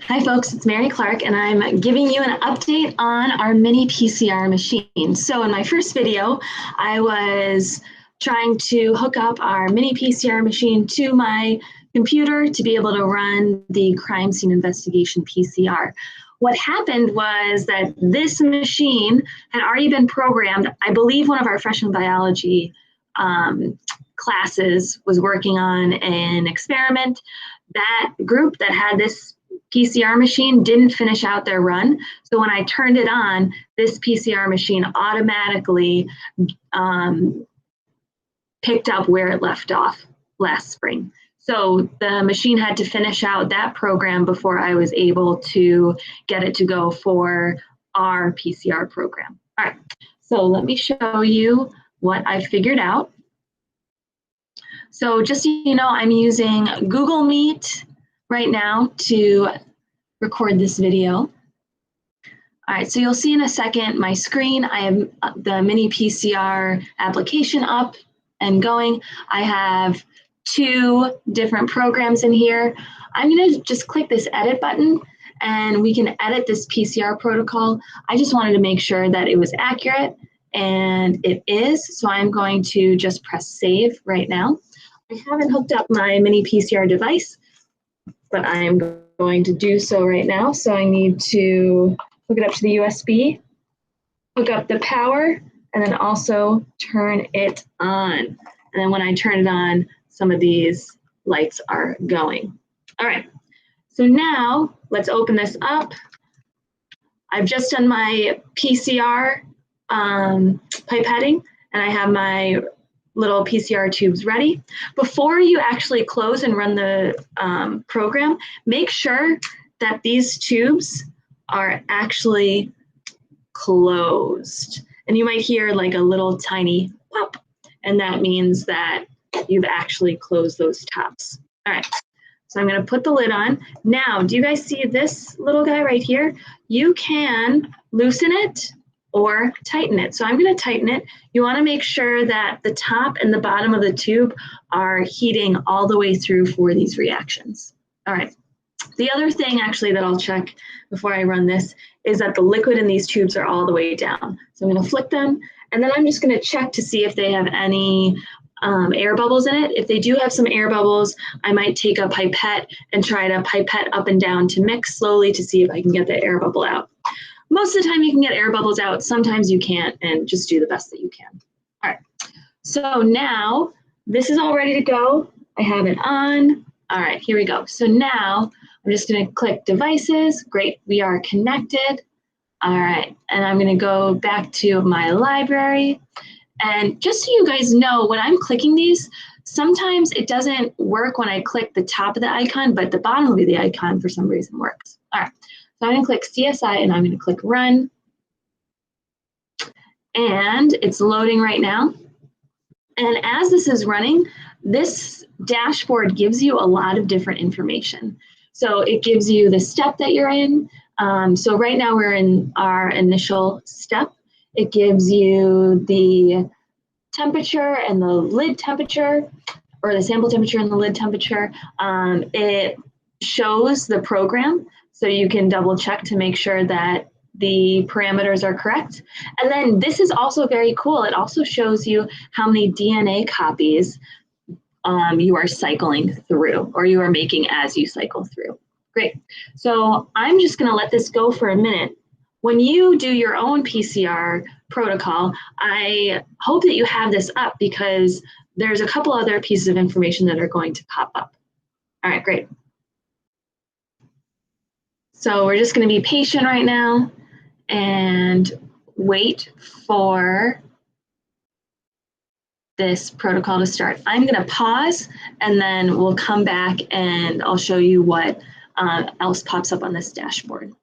Hi folks, it's Mary Clark and I'm giving you an update on our mini PCR machine. So in my first video, I was trying to hook up our mini PCR machine to my computer to be able to run the crime scene investigation PCR. What happened was that this machine had already been programmed. I believe one of our freshman biology classes was working on an experiment. That group that had this PCR machine didn't finish out their run. So when I turned it on, this PCR machine automatically picked up where it left off last spring. So the machine had to finish out that program before I was able to get it to go for our PCR program. All right, so let me show you what I figured out. So just so you know, I'm using Google Meet right now to record this video. All right, so you'll see in a second my screen. I have the mini PCR application up and going. I have two different programs in here. I'm gonna just click this edit button and we can edit this PCR protocol. I just wanted to make sure that it was accurate, and it is, so I'm going to just press save right now. I haven't hooked up my mini PCR device, but I'm going to do so right now. So I need to hook it up to the USB, hook up the power, and then also turn it on. And then when I turn it on, some of these lights are going. All right, so now let's open this up. I've just done my PCR pipetting, and I have my little PCR tubes ready. Before you actually close and run the program, make sure that these tubes are actually closed. And you might hear like a little tiny pop, and that means that you've actually closed those tops. All right, so I'm gonna put the lid on. Now, do you guys see this little guy right here? You can loosen it or tighten it. So I'm going to tighten it. You want to make sure that the top and the bottom of the tube are heating all the way through for these reactions. All right. The other thing actually that I'll check before I run this is that the liquid in these tubes are all the way down. So I'm going to flick them, and then I'm just going to check to see if they have any air bubbles in it. If they do have some air bubbles, I might take a pipette and try to pipette up and down to mix slowly to see if I can get the air bubble out. Most of the time you can get air bubbles out, sometimes you can't, and just do the best that you can. All right, so now this is all ready to go. I have it on. All right, here we go. So now I'm just gonna click devices. Great, we are connected. All right, and I'm gonna go back to my library. And just so you guys know, when I'm clicking these, sometimes it doesn't work when I click the top of the icon, but the bottom of the icon for some reason works. All right. So I'm going to click CSI and I'm going to click run. And it's loading right now. And as this is running, this dashboard gives you a lot of different information. So it gives you the step that you're in. So right now we're in our initial step. It gives you the temperature and the lid temperature, or the sample temperature and the lid temperature. It shows the program, so you can double check to make sure that the parameters are correct. And then this is also very cool. It also shows you how many DNA copies you are cycling through, or you are making as you cycle through. Great. So I'm just going to let this go for a minute. When you do your own PCR protocol, I hope that you have this up, because there's a couple other pieces of information that are going to pop up. All right, great. So we're just going to be patient right now and wait for this protocol to start. I'm going to pause, and then we'll come back and I'll show you what else pops up on this dashboard.